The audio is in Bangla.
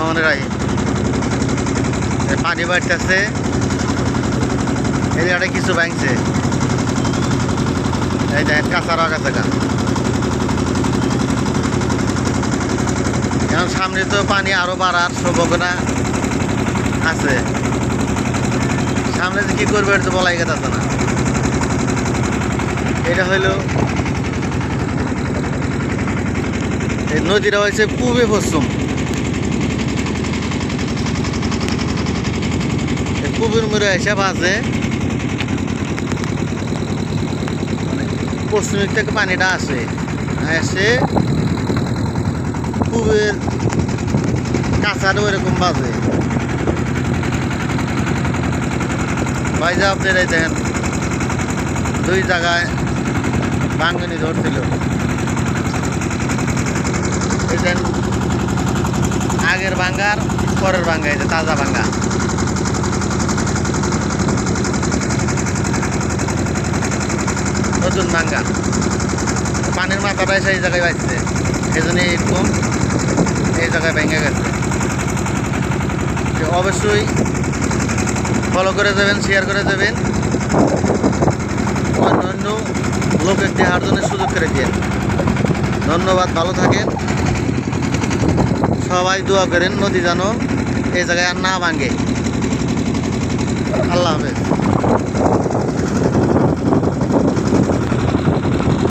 রহমানির রাহিম। পানি বাড়তেছে, এই জায়গাটা কিছু ভাঙছে, এই দেখেন কাঁচা রাখা থাকা। এখন সামনে তো পানি আরো বাড়ার সম্ভাবনা আছে, সামনে যে কি করবে এটা তো বলাই গেছে না। এটা হইলো এই নদীটা হয়েছে পূবে পশ্চিম, পূবের মুড়ে এসে বাজে, পশ্চিম থেকে পানিটা আসে এসে পূবের কাঁচারও এরকম বাজে। ভাই যা আপনারাই দেখেন দুই জায়গায় ভাঙ্গনি ধরছিল, দেখেন আগের ভাঙ্গার পরের ভাঙ্গা, এই যে তাজা ভাঙ্গা। নতুন ভাঙ্গা পানির মাথাটা এসে এই জায়গায় বাঁচছে, এই জন্য এরকম এই জায়গায় ভেঙে গেছে। অবশ্যই ফলো করে যাবেন, শেয়ার করে যাবেন, অন্য লোকের দেখার জন্য সুযোগ করে দিয়ে। ধন্যবাদ, ভালো থাকেন সবাই, দোয়া করেন নদী যেন এই জায়গায় আর না ভাঙে। আল্লাহ হাফেজ।